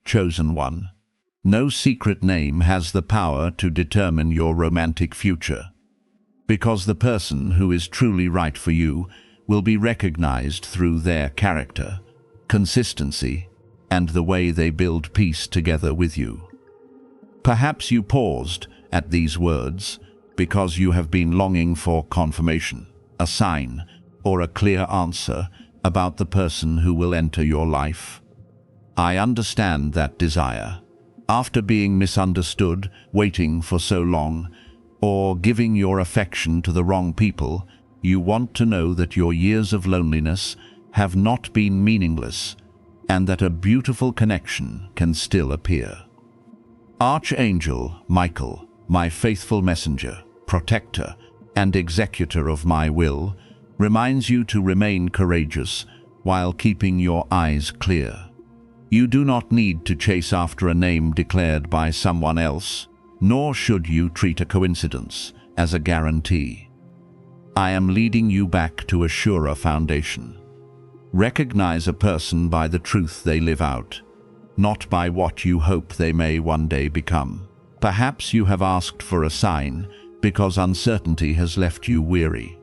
chosen one. No secret name has the power to determine your romantic future, because the person who is truly right for you will be recognized through their character, consistency, and the way they build peace together with you. Perhaps you paused at these words because you have been longing for confirmation, a sign, or a clear answer about the person who will enter your life. I understand that desire. After being misunderstood, waiting for so long, or giving your affection to the wrong people, you want to know that your years of loneliness have not been meaningless, and that a beautiful connection can still appear. Archangel Michael, my faithful messenger, protector, and executor of my will, reminds you to remain courageous while keeping your eyes clear. You do not need to chase after a name declared by someone else, nor should you treat a coincidence as a guarantee. I am leading you back to a surer foundation. Recognize a person by the truth they live out, not by what you hope they may one day become. Perhaps you have asked for a sign because uncertainty has left you weary.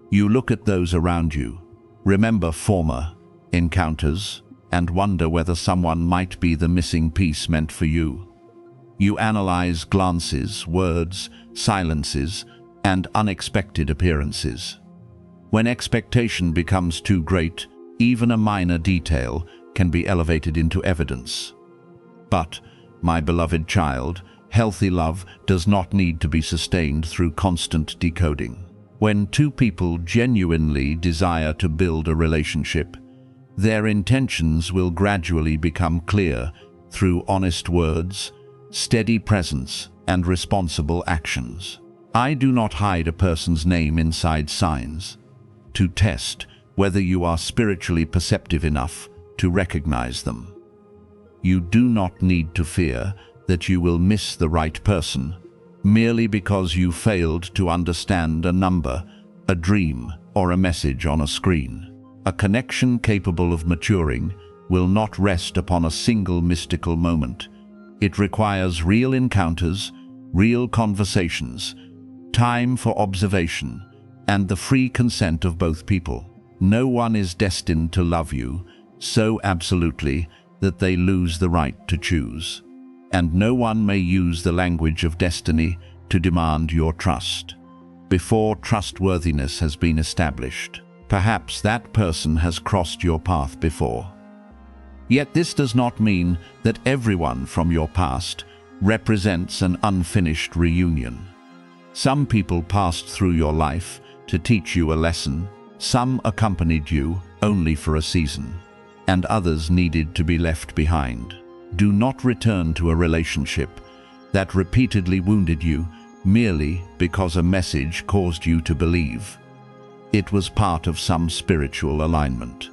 You look at those around you, remember former encounters, and wonder whether someone might be the missing piece meant for you. You analyze glances, words, silences, and unexpected appearances. When expectation becomes too great, even a minor detail can be elevated into evidence. But, my beloved child, healthy love does not need to be sustained through constant decoding. When two people genuinely desire to build a relationship, their intentions will gradually become clear through honest words, steady presence, and responsible actions. I do not hide a person's name inside signs to test whether you are spiritually perceptive enough to recognize them. You do not need to fear that you will miss the right person merely because you failed to understand a number, a dream, or a message on a screen. A connection capable of maturing will not rest upon a single mystical moment. It requires real encounters, real conversations, time for observation, and the free consent of both people. No one is destined to love you so absolutely that they lose the right to choose. And no one may use the language of destiny to demand your trust before trustworthiness has been established. Perhaps that person has crossed your path before. Yet this does not mean that everyone from your past represents an unfinished reunion. Some people passed through your life to teach you a lesson, some accompanied you only for a season, and others needed to be left behind. Do not return to a relationship that repeatedly wounded you merely because a message caused you to believe it was part of some spiritual alignment.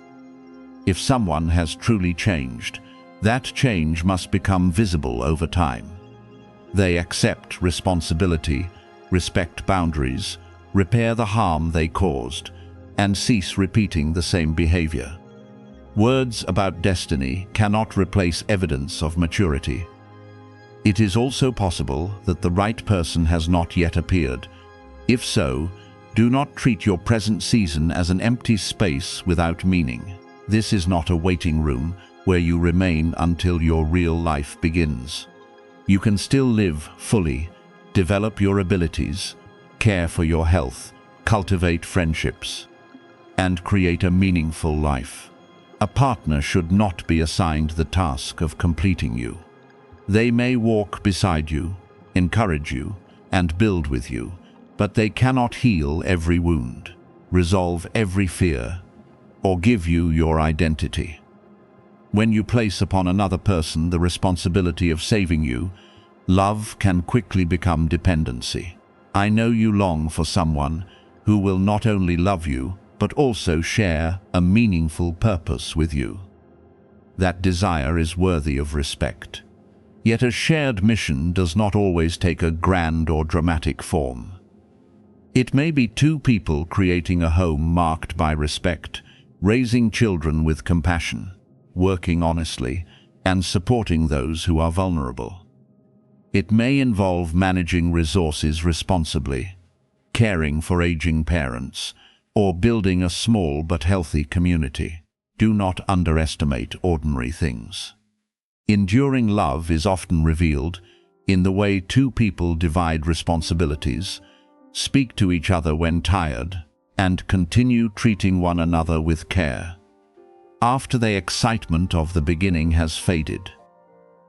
If someone has truly changed, that change must become visible over time. They accept responsibility, respect boundaries, repair the harm they caused, and cease repeating the same behavior. Words about destiny cannot replace evidence of maturity. It is also possible that the right person has not yet appeared. If so, do not treat your present season as an empty space without meaning. This is not a waiting room where you remain until your real life begins. You can still live fully, develop your abilities, care for your health, cultivate friendships, and create a meaningful life. A partner should not be assigned the task of completing you. They may walk beside you, encourage you, and build with you, but they cannot heal every wound, resolve every fear, or give you your identity. When you place upon another person the responsibility of saving you, love can quickly become dependency. I know you long for someone who will not only love you, but also share a meaningful purpose with you. That desire is worthy of respect. Yet a shared mission does not always take a grand or dramatic form. It may be two people creating a home marked by respect, raising children with compassion, working honestly, and supporting those who are vulnerable. It may involve managing resources responsibly, caring for aging parents, or building a small but healthy community. Do not underestimate ordinary things. Enduring love is often revealed in the way two people divide responsibilities, speak to each other when tired, and continue treating one another with care. After the excitement of the beginning has faded,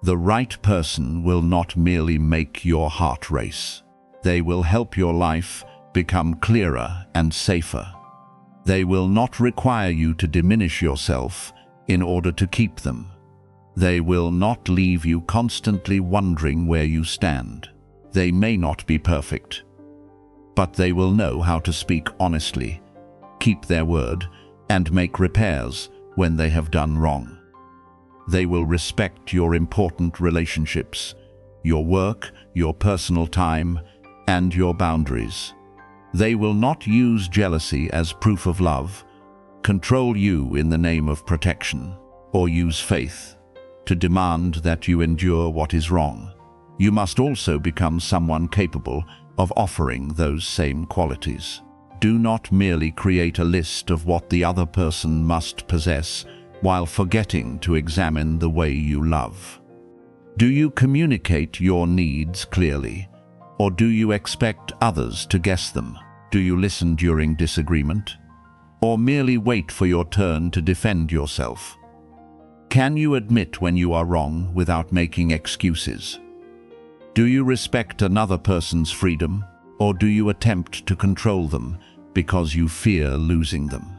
the right person will not merely make your heart race. They will help your life become clearer and safer. They will not require you to diminish yourself in order to keep them. They will not leave you constantly wondering where you stand. They may not be perfect, but they will know how to speak honestly, keep their word, and make repairs when they have done wrong. They will respect your important relationships, your work, your personal time, and your boundaries. They will not use jealousy as proof of love, control you in the name of protection, or use faith to demand that you endure what is wrong. You must also become someone capable of offering those same qualities. Do not merely create a list of what the other person must possess while forgetting to examine the way you love. Do you communicate your needs clearly, or do you expect others to guess them? Do you listen during disagreement, or merely wait for your turn to defend yourself? Can you admit when you are wrong without making excuses? Do you respect another person's freedom, or do you attempt to control them because you fear losing them?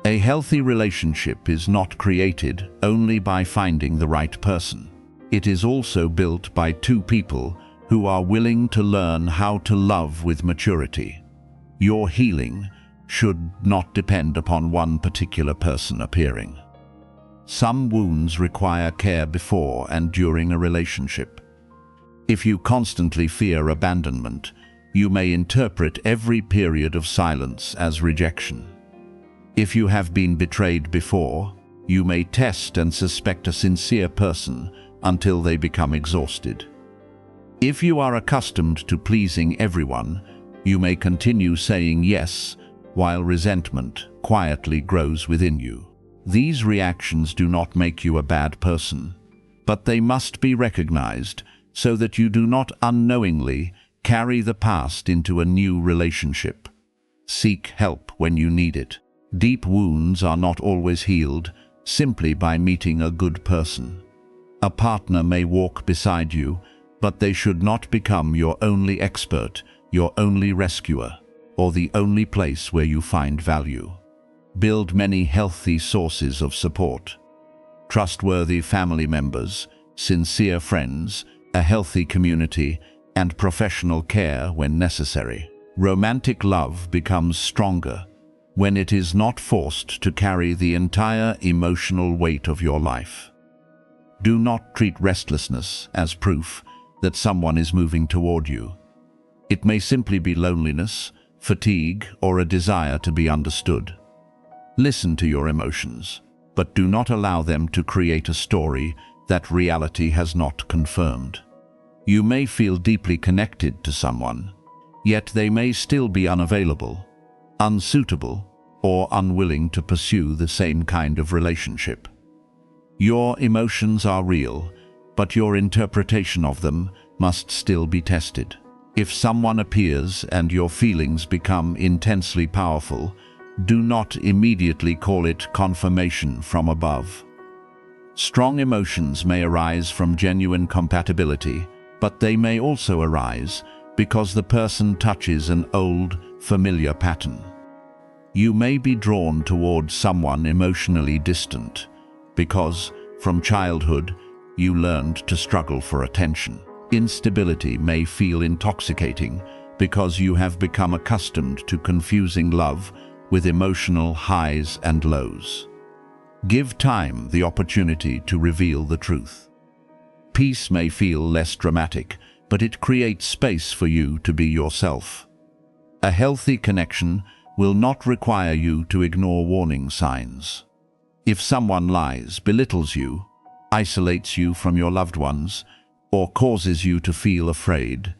A healthy relationship is not created only by finding the right person. It is also built by two people who are willing to learn how to love with maturity. Your healing should not depend upon one particular person appearing. Some wounds require care before and during a relationship. If you constantly fear abandonment, you may interpret every period of silence as rejection. If you have been betrayed before, you may test and suspect a sincere person until they become exhausted. If you are accustomed to pleasing everyone, you may continue saying yes while resentment quietly grows within you. These reactions do not make you a bad person, but they must be recognized so that you do not unknowingly carry the past into a new relationship. Seek help when you need it. Deep wounds are not always healed simply by meeting a good person. A partner may walk beside you, but they should not become your only expert, your only rescuer, or the only place where you find value. Build many healthy sources of support. Trustworthy family members, sincere friends, a healthy community, and professional care when necessary. Romantic love becomes stronger when it is not forced to carry the entire emotional weight of your life. Do not treat restlessness as proof that someone is moving toward you. It may simply be loneliness, fatigue, or a desire to be understood. Listen to your emotions, but do not allow them to create a story that reality has not confirmed. You may feel deeply connected to someone, yet they may still be unavailable, unsuitable, or unwilling to pursue the same kind of relationship. Your emotions are real, but your interpretation of them must still be tested. If someone appears and your feelings become intensely powerful, do not immediately call it confirmation from above. Strong emotions may arise from genuine compatibility, but they may also arise because the person touches an old, familiar pattern. You may be drawn towards someone emotionally distant because, from childhood, you learned to struggle for attention. Instability may feel intoxicating because you have become accustomed to confusing love with emotional highs and lows. Give time the opportunity to reveal the truth. Peace may feel less dramatic, but it creates space for you to be yourself. A healthy connection will not require you to ignore warning signs. If someone lies, belittles you, isolates you from your loved ones, or causes you to feel afraid,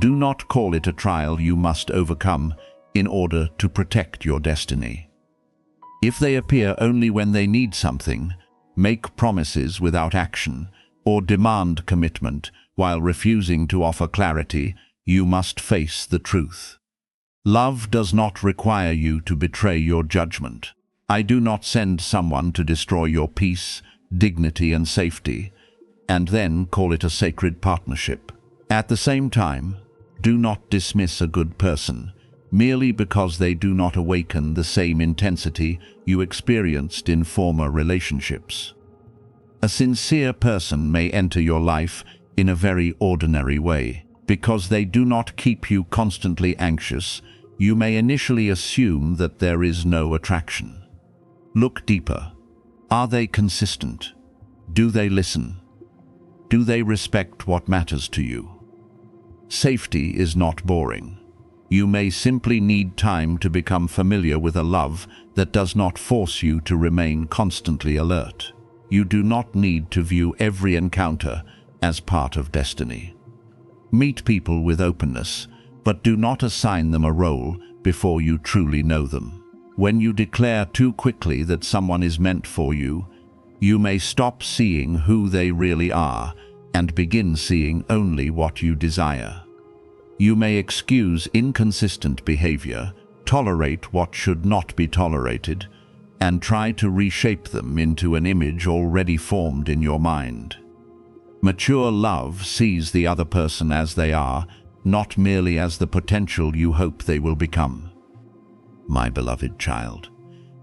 do not call it a trial you must overcome in order to protect your destiny. If they appear only when they need something, make promises without action, or demand commitment while refusing to offer clarity, you must face the truth. Love does not require you to betray your judgment. I do not send someone to destroy your peace, dignity, and safety, and then call it a sacred partnership. At the same time, do not dismiss a good person merely because they do not awaken the same intensity you experienced in former relationships. A sincere person may enter your life in a very ordinary way. Because they do not keep you constantly anxious, you may initially assume that there is no attraction. Look deeper. Are they consistent? Do they listen? Do they respect what matters to you? Safety is not boring. You may simply need time to become familiar with a love that does not force you to remain constantly alert. You do not need to view every encounter as part of destiny. Meet people with openness, but do not assign them a role before you truly know them. When you declare too quickly that someone is meant for you, you may stop seeing who they really are and begin seeing only what you desire. You may excuse inconsistent behavior, tolerate what should not be tolerated, and try to reshape them into an image already formed in your mind. Mature love sees the other person as they are, not merely as the potential you hope they will become. My beloved child,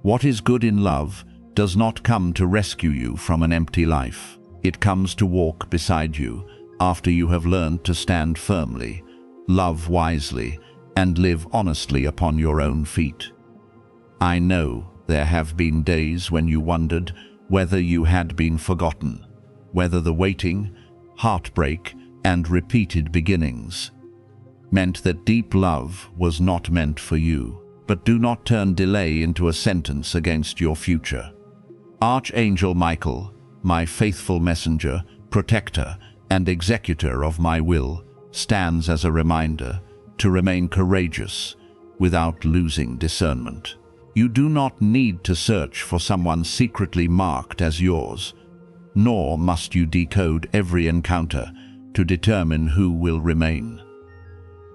what is good in love does not come to rescue you from an empty life. It comes to walk beside you after you have learned to stand firmly, love wisely, and live honestly upon your own feet. I know there have been days when you wondered whether you had been forgotten, whether the waiting, heartbreak, and repeated beginnings meant that deep love was not meant for you. But do not turn delay into a sentence against your future. Archangel Michael, my faithful messenger, protector, and executor of my will, stands as a reminder to remain courageous without losing discernment. You do not need to search for someone secretly marked as yours, nor must you decode every encounter to determine who will remain.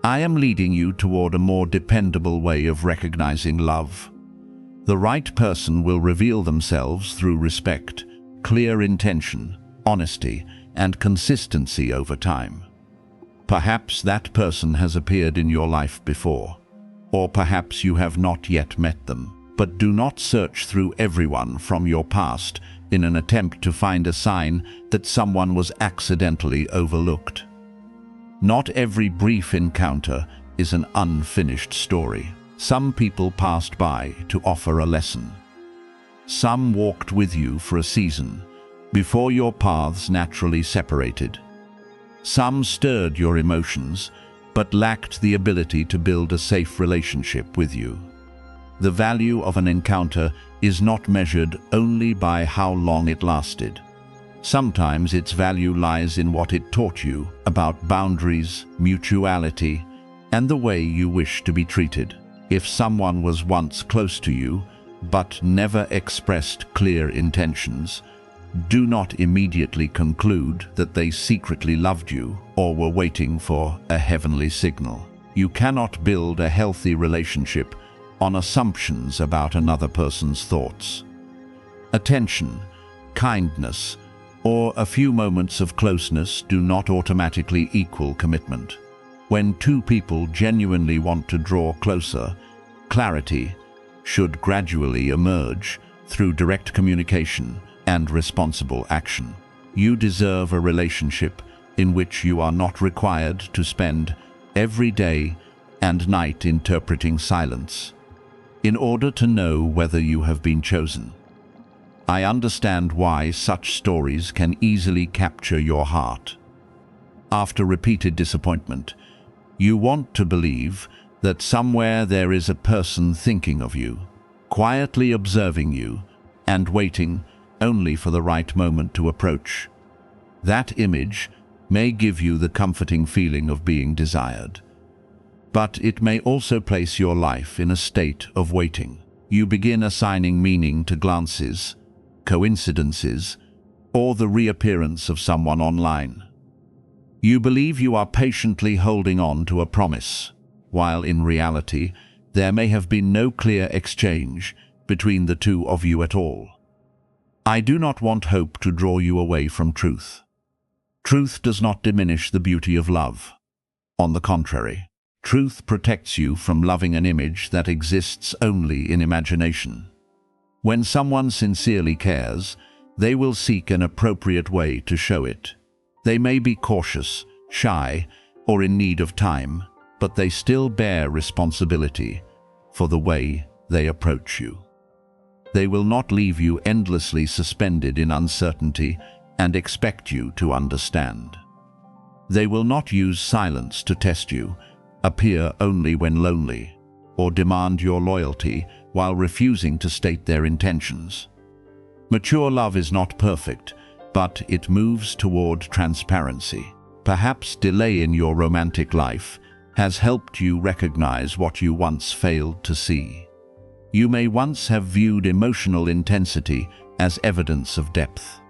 I am leading you toward a more dependable way of recognizing love. The right person will reveal themselves through respect, clear intention, honesty, and consistency over time. Perhaps that person has appeared in your life before, or perhaps you have not yet met them. But do not search through everyone from your past in an attempt to find a sign that someone was accidentally overlooked. Not every brief encounter is an unfinished story. Some people passed by to offer a lesson. Some walked with you for a season before your paths naturally separated. Some stirred your emotions but lacked the ability to build a safe relationship with you. The value of an encounter is not measured only by how long it lasted. Sometimes its value lies in what it taught you about boundaries, mutuality, and the way you wish to be treated. If someone was once close to you, but never expressed clear intentions, do not immediately conclude that they secretly loved you or were waiting for a heavenly signal. You cannot build a healthy relationship on assumptions about another person's thoughts. Attention, kindness, or a few moments of closeness do not automatically equal commitment. When two people genuinely want to draw closer, clarity should gradually emerge through direct communication and responsible action. You deserve a relationship in which you are not required to spend every day and night interpreting silence in order to know whether you have been chosen. I understand why such stories can easily capture your heart. After repeated disappointment, you want to believe that somewhere there is a person thinking of you, quietly observing you, and waiting only for the right moment to approach. That image may give you the comforting feeling of being desired, but it may also place your life in a state of waiting. You begin assigning meaning to glances, coincidences, or the reappearance of someone online. You believe you are patiently holding on to a promise, while in reality, there may have been no clear exchange between the two of you at all. I do not want hope to draw you away from truth. Truth does not diminish the beauty of love. On the contrary, truth protects you from loving an image that exists only in imagination. When someone sincerely cares, they will seek an appropriate way to show it. They may be cautious, shy, or in need of time, but they still bear responsibility for the way they approach you. They will not leave you endlessly suspended in uncertainty and expect you to understand. They will not use silence to test you, appear only when lonely, or demand your loyalty while refusing to state their intentions. Mature love is not perfect, but it moves toward transparency. Perhaps delay in your romantic life has helped you recognize what you once failed to see. You may once have viewed emotional intensity as evidence of depth.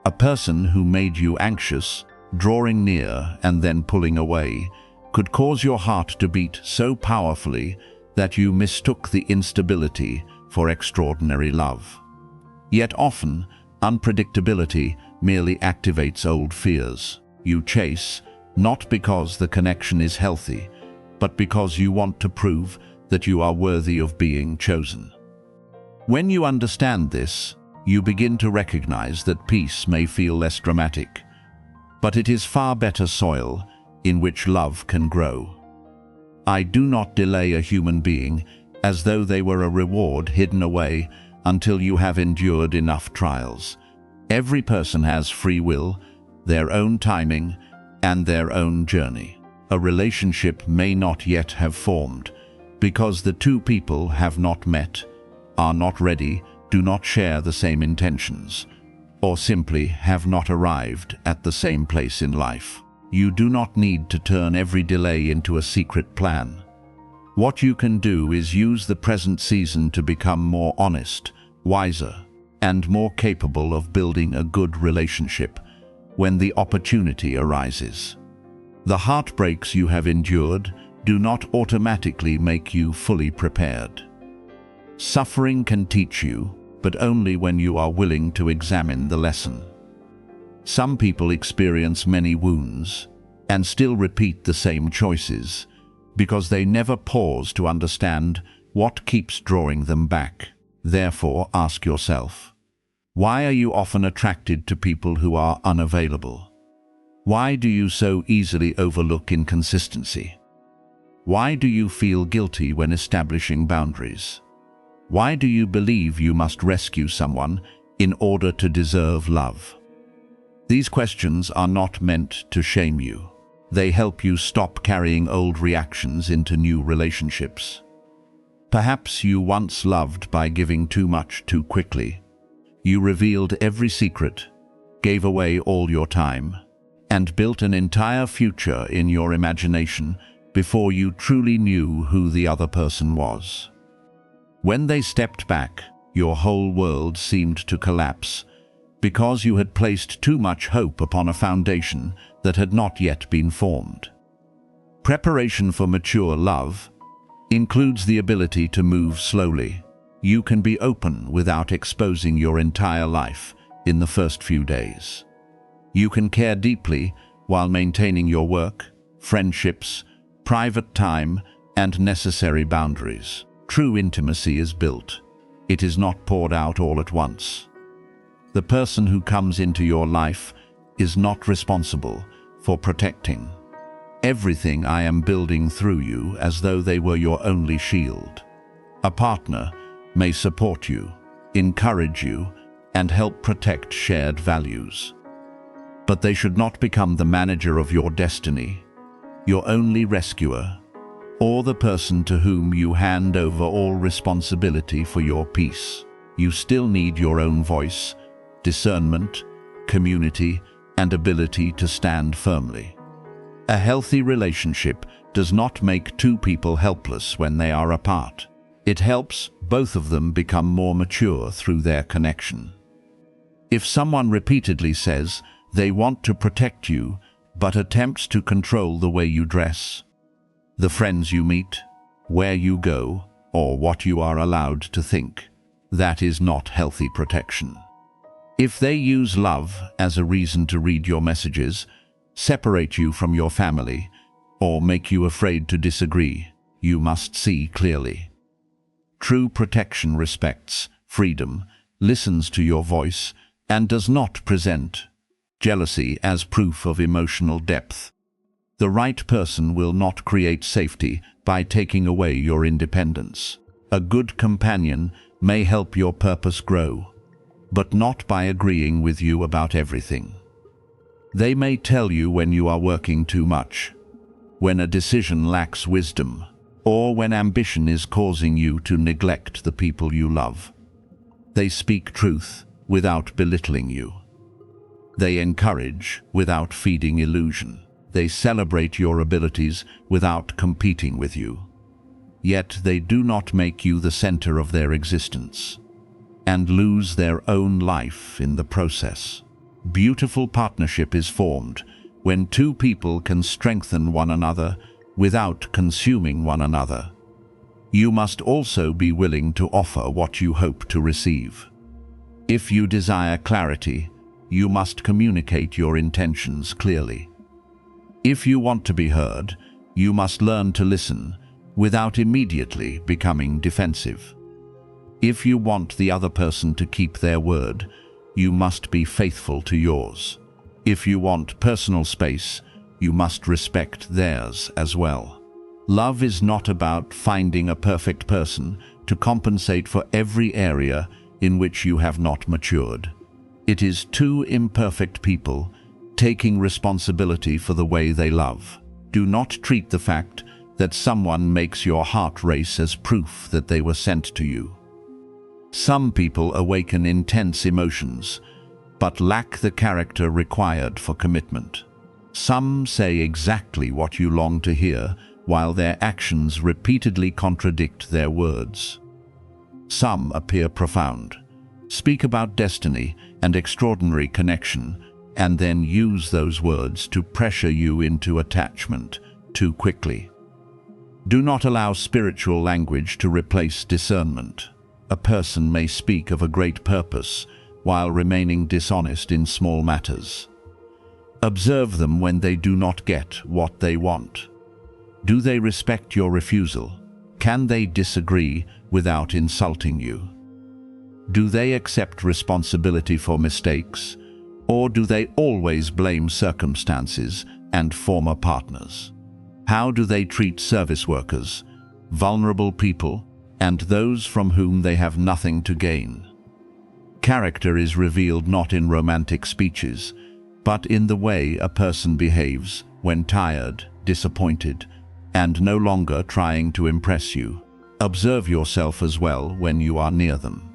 A person who made you anxious, drawing near and then pulling away, could cause your heart to beat so powerfully that you mistook the instability for extraordinary love. Yet often, unpredictability merely activates old fears. You chase, not because the connection is healthy, but because you want to prove that you are worthy of being chosen. When you understand this, you begin to recognize that peace may feel less dramatic, but it is far better soil in which love can grow. I do not delay a human being as though they were a reward hidden away until you have endured enough trials. Every person has free will, their own timing, and their own journey. A relationship may not yet have formed because the two people have not met, are not ready, do not share the same intentions, or simply have not arrived at the same place in life. You do not need to turn every delay into a secret plan. What you can do is use the present season to become more honest, wiser, and more capable of building a good relationship when the opportunity arises. The heartbreaks you have endured do not automatically make you fully prepared. Suffering can teach you, but only when you are willing to examine the lesson. Some people experience many wounds and still repeat the same choices because they never pause to understand what keeps drawing them back. Therefore, ask yourself, why are you often attracted to people who are unavailable? Why do you so easily overlook inconsistency? Why do you feel guilty when establishing boundaries? Why do you believe you must rescue someone in order to deserve love? These questions are not meant to shame you. They help you stop carrying old reactions into new relationships. Perhaps you once loved by giving too much too quickly. You revealed every secret, gave away all your time, and built an entire future in your imagination before you truly knew who the other person was. When they stepped back, your whole world seemed to collapse because you had placed too much hope upon a foundation that had not yet been formed. Preparation for mature love includes the ability to move slowly. You can be open without exposing your entire life in the first few days. You can care deeply while maintaining your work, friendships, private time, and necessary boundaries. True intimacy is built. It is not poured out all at once. The person who comes into your life is not responsible for protecting everything I am building through you as though they were your only shield. A partner may support you, encourage you, and help protect shared values. But they should not become the manager of your destiny, your only rescuer, or the person to whom you hand over all responsibility for your peace. You still need your own voice, discernment, community, and ability to stand firmly. A healthy relationship does not make two people helpless when they are apart. It helps both of them become more mature through their connection. If someone repeatedly says they want to protect you, but attempts to control the way you dress, the friends you meet, where you go, or what you are allowed to think, that is not healthy protection. If they use love as a reason to read your messages, separate you from your family, or make you afraid to disagree, you must see clearly. True protection respects freedom, listens to your voice, and does not present jealousy as proof of emotional depth. The right person will not create safety by taking away your independence. A good companion may help your purpose grow, but not by agreeing with you about everything. They may tell you when you are working too much, when a decision lacks wisdom, or when ambition is causing you to neglect the people you love. They speak truth without belittling you. They encourage without feeding illusion. They celebrate your abilities without competing with you. Yet they do not make you the center of their existence, and lose their own life in the process. Beautiful partnership is formed when two people can strengthen one another without consuming one another. You must also be willing to offer what you hope to receive. If you desire clarity, you must communicate your intentions clearly. If you want to be heard, you must learn to listen without immediately becoming defensive. If you want the other person to keep their word, you must be faithful to yours. If you want personal space, you must respect theirs as well. Love is not about finding a perfect person to compensate for every area in which you have not matured. It is two imperfect people taking responsibility for the way they love. Do not treat the fact that someone makes your heart race as proof that they were sent to you. Some people awaken intense emotions, but lack the character required for commitment. Some say exactly what you long to hear, while their actions repeatedly contradict their words. Some appear profound, speak about destiny and extraordinary connection, and then use those words to pressure you into attachment too quickly. Do not allow spiritual language to replace discernment. A person may speak of a great purpose while remaining dishonest in small matters. Observe them when they do not get what they want. Do they respect your refusal? Can they disagree without insulting you? Do they accept responsibility for mistakes, or do they always blame circumstances and former partners? How do they treat service workers, vulnerable people, and those from whom they have nothing to gain? Character is revealed not in romantic speeches, but in the way a person behaves when tired, disappointed, and no longer trying to impress you. Observe yourself as well when you are near them.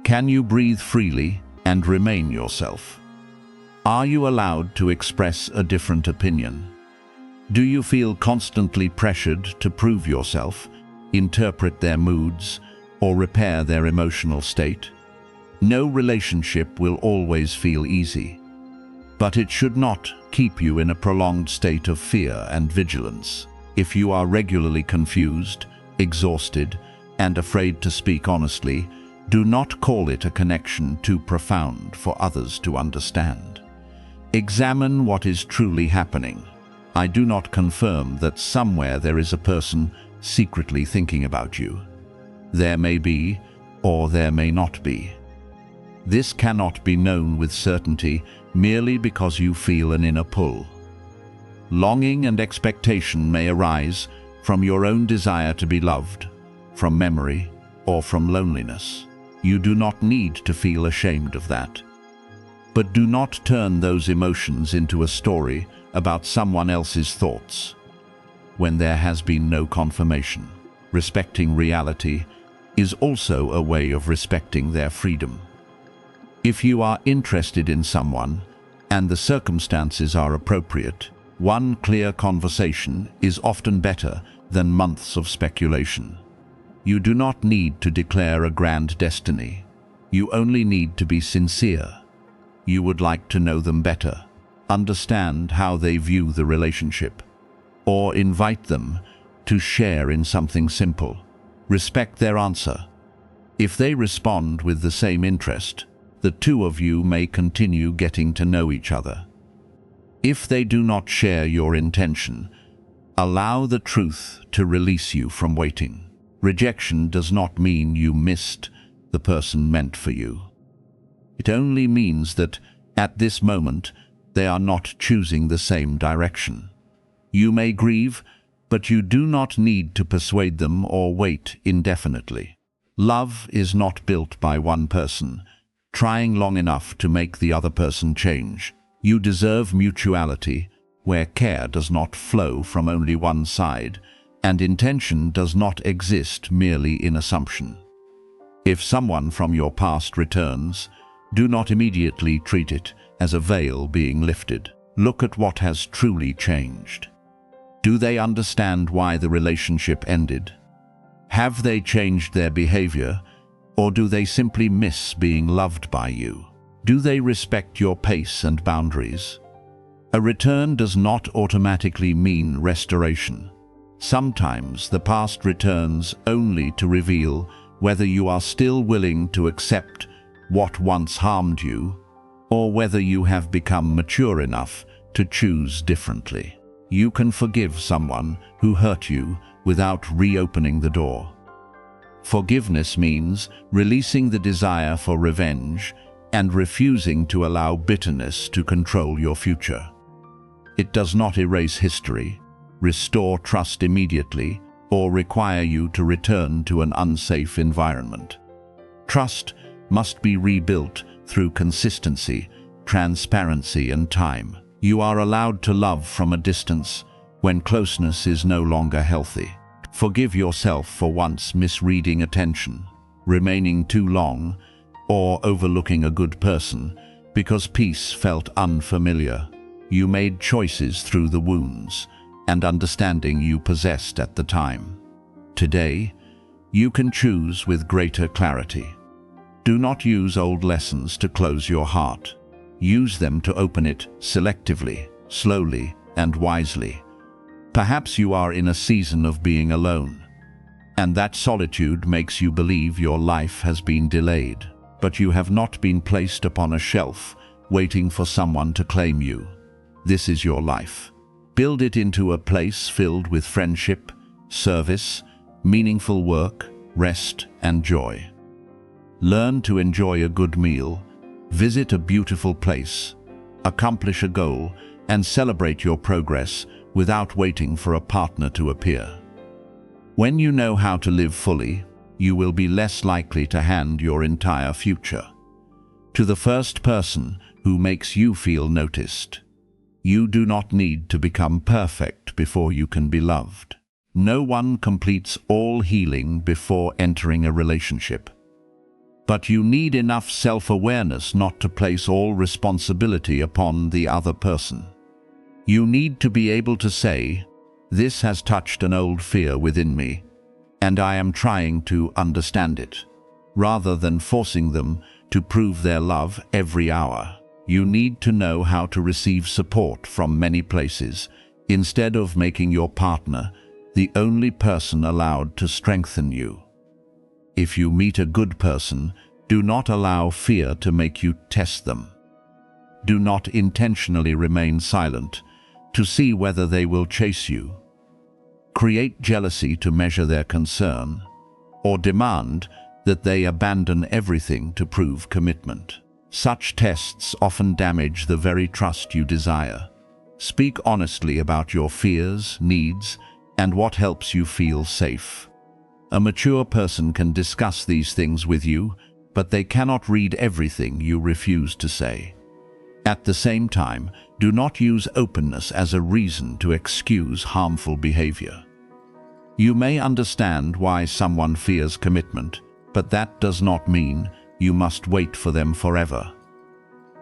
Can you breathe freely and remain yourself? Are you allowed to express a different opinion? Do you feel constantly pressured to prove yourself, interpret their moods, or repair their emotional state? No relationship will always feel easy, but it should not keep you in a prolonged state of fear and vigilance. If you are regularly confused, exhausted, and afraid to speak honestly, do not call it a connection too profound for others to understand. Examine what is truly happening. I do not confirm that somewhere there is a person secretly thinking about you. There may be, or there may not be. This cannot be known with certainty merely because you feel an inner pull. Longing and expectation may arise from your own desire to be loved, from memory, or from loneliness. You do not need to feel ashamed of that. But do not turn those emotions into a story about someone else's thoughts when there has been no confirmation. Respecting reality is also a way of respecting their freedom. If you are interested in someone, and the circumstances are appropriate, one clear conversation is often better than months of speculation. You do not need to declare a grand destiny. You only need to be sincere. You would like to know them better, understand how they view the relationship, or invite them to share in something simple. Respect their answer. If they respond with the same interest, the two of you may continue getting to know each other. If they do not share your intention, allow the truth to release you from waiting. Rejection does not mean you missed the person meant for you. It only means that, at this moment, they are not choosing the same direction. You may grieve, but you do not need to persuade them or wait indefinitely. Love is not built by one person, trying long enough to make the other person change. You deserve mutuality, where care does not flow from only one side, and intention does not exist merely in assumption. If someone from your past returns, do not immediately treat it as a veil being lifted. Look at what has truly changed. Do they understand why the relationship ended? Have they changed their behavior, or do they simply miss being loved by you? Do they respect your pace and boundaries? A return does not automatically mean restoration. Sometimes the past returns only to reveal whether you are still willing to accept what once harmed you, or whether you have become mature enough to choose differently. You can forgive someone who hurt you without reopening the door. Forgiveness means releasing the desire for revenge and refusing to allow bitterness to control your future. It does not erase history, restore trust immediately, or require you to return to an unsafe environment. Trust must be rebuilt through consistency, transparency, and time. You are allowed to love from a distance when closeness is no longer healthy. Forgive yourself for once misreading attention, remaining too long, or overlooking a good person because peace felt unfamiliar. You made choices through the wounds and understanding you possessed at the time. Today, you can choose with greater clarity. Do not use old lessons to close your heart. Use them to open it selectively, slowly, and wisely. Perhaps you are in a season of being alone, and that solitude makes you believe your life has been delayed, but you have not been placed upon a shelf waiting for someone to claim you. This is your life. Build it into a place filled with friendship, service, meaningful work, rest, and joy. Learn to enjoy a good meal, visit a beautiful place, accomplish a goal, and celebrate your progress without waiting for a partner to appear. When you know how to live fully, you will be less likely to hand your entire future to the first person who makes you feel noticed. You do not need to become perfect before you can be loved. No one completes all healing before entering a relationship. But you need enough self-awareness not to place all responsibility upon the other person. You need to be able to say, "This has touched an old fear within me, and I am trying to understand it," rather than forcing them to prove their love every hour. You need to know how to receive support from many places, instead of making your partner the only person allowed to strengthen you. If you meet a good person, do not allow fear to make you test them. Do not intentionally remain silent to see whether they will chase you. Create jealousy to measure their concern, or demand that they abandon everything to prove commitment. Such tests often damage the very trust you desire. Speak honestly about your fears, needs, and what helps you feel safe. A mature person can discuss these things with you, but they cannot read everything you refuse to say. At the same time, do not use openness as a reason to excuse harmful behavior. You may understand why someone fears commitment, but that does not mean you must wait for them forever.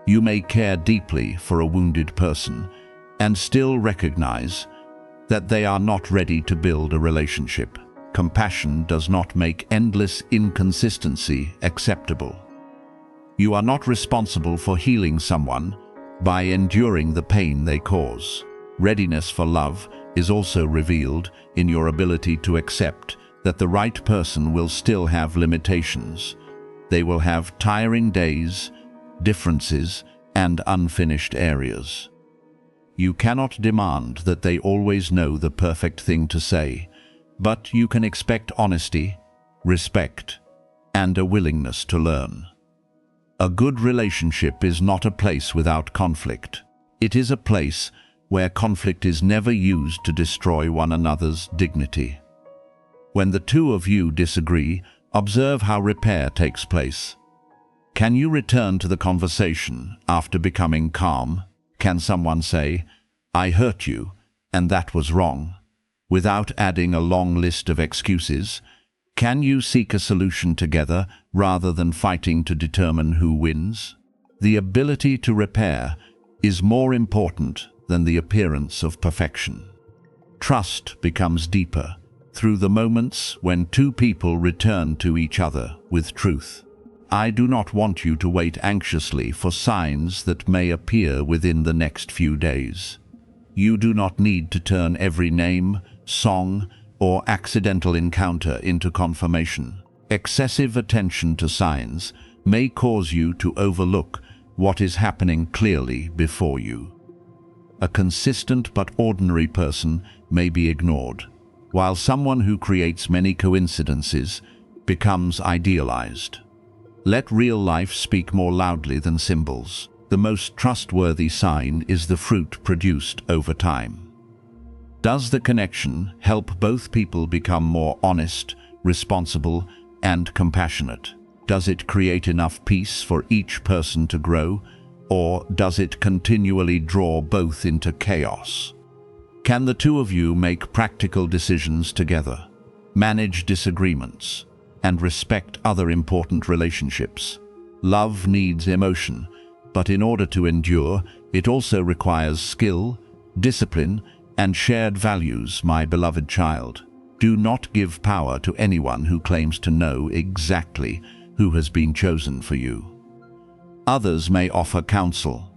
You may care deeply for a wounded person and still recognize that they are not ready to build a relationship. Compassion does not make endless inconsistency acceptable. You are not responsible for healing someone by enduring the pain they cause. Readiness for love is also revealed in your ability to accept that the right person will still have limitations. They will have tiring days, differences, and unfinished areas. You cannot demand that they always know the perfect thing to say, but you can expect honesty, respect, and a willingness to learn. A good relationship is not a place without conflict. It is a place where conflict is never used to destroy one another's dignity. When the two of you disagree, observe how repair takes place. Can you return to the conversation after becoming calm? Can someone say, "I hurt you, and that was wrong," without adding a long list of excuses? Can you seek a solution together rather than fighting to determine who wins? The ability to repair is more important than the appearance of perfection. Trust becomes deeper through the moments when two people return to each other with truth. I do not want you to wait anxiously for signs that may appear within the next few days. You do not need to turn every name, song, or accidental encounter into confirmation. Excessive attention to signs may cause you to overlook what is happening clearly before you. A consistent but ordinary person may be ignored, while someone who creates many coincidences becomes idealized. Let real life speak more loudly than symbols. The most trustworthy sign is the fruit produced over time. Does the connection help both people become more honest, responsible, and compassionate? Does it create enough peace for each person to grow, or does it continually draw both into chaos? Can the two of you make practical decisions together, manage disagreements, and respect other important relationships? Love needs emotion, but in order to endure, it also requires skill, discipline, and shared values, my beloved child. Do not give power to anyone who claims to know exactly who has been chosen for you. Others may offer counsel,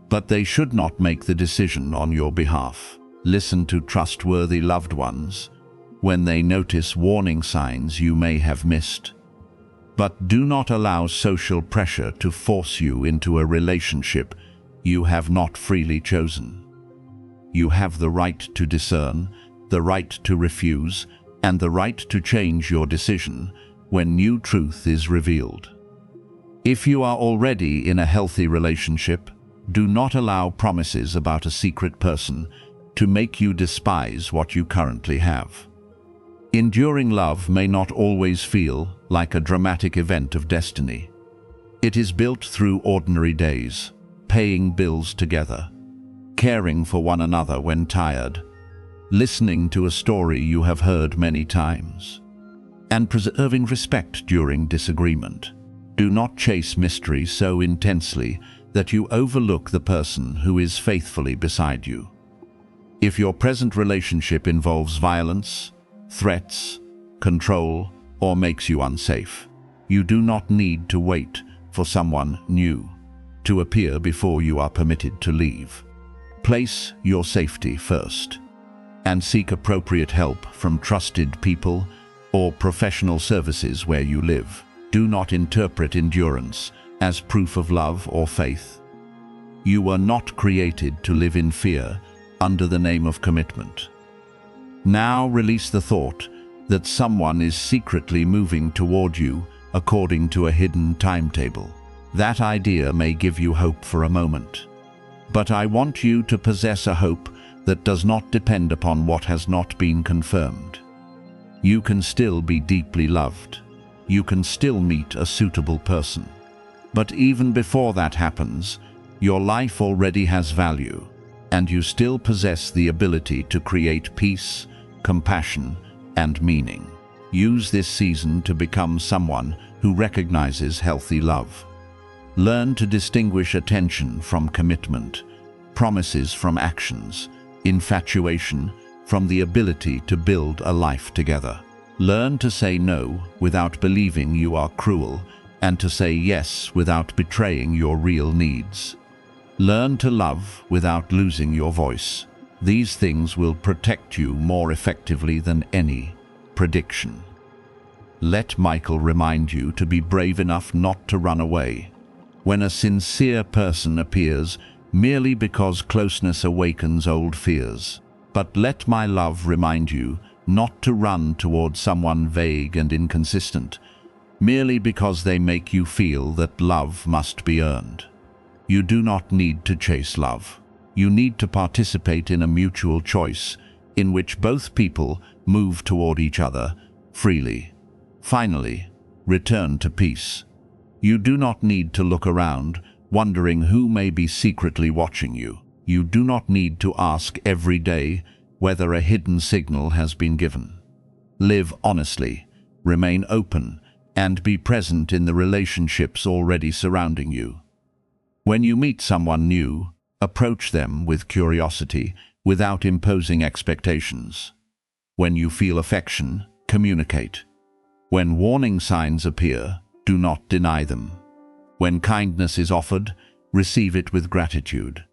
but they should not make the decision on your behalf. Listen to trustworthy loved ones when they notice warning signs you may have missed. But do not allow social pressure to force you into a relationship you have not freely chosen. You have the right to discern, the right to refuse, and the right to change your decision when new truth is revealed. If you are already in a healthy relationship, do not allow promises about a secret person to make you despise what you currently have. Enduring love may not always feel like a dramatic event of destiny. It is built through ordinary days, paying bills together, caring for one another when tired, listening to a story you have heard many times, and preserving respect during disagreement. Do not chase mystery so intensely that you overlook the person who is faithfully beside you. If your present relationship involves violence, threats, control, or makes you unsafe, you do not need to wait for someone new to appear before you are permitted to leave. Place your safety first and seek appropriate help from trusted people or professional services where you live. Do not interpret endurance as proof of love or faith. You were not created to live in fear under the name of commitment. Now release the thought that someone is secretly moving toward you according to a hidden timetable. That idea may give you hope for a moment, but I want you to possess a hope that does not depend upon what has not been confirmed. You can still be deeply loved. You can still meet a suitable person. But even before that happens, your life already has value, and you still possess the ability to create peace, compassion, and meaning. Use this season to become someone who recognizes healthy love. Learn to distinguish attention from commitment, promises from actions, infatuation from the ability to build a life together. Learn to say no without believing you are cruel, and to say yes without betraying your real needs. Learn to love without losing your voice. These things will protect you more effectively than any prediction. Let Michael remind you to be brave enough not to run away. When a sincere person appears merely because closeness awakens old fears. But let my love remind you not to run toward someone vague and inconsistent, merely because they make you feel that love must be earned. You do not need to chase love. You need to participate in a mutual choice in which both people move toward each other freely. Finally, return to peace. You do not need to look around, wondering who may be secretly watching you. You do not need to ask every day whether a hidden signal has been given. Live honestly, remain open, and be present in the relationships already surrounding you. When you meet someone new, approach them with curiosity, without imposing expectations. When you feel affection, communicate. When warning signs appear, do not deny them. When kindness is offered, receive it with gratitude.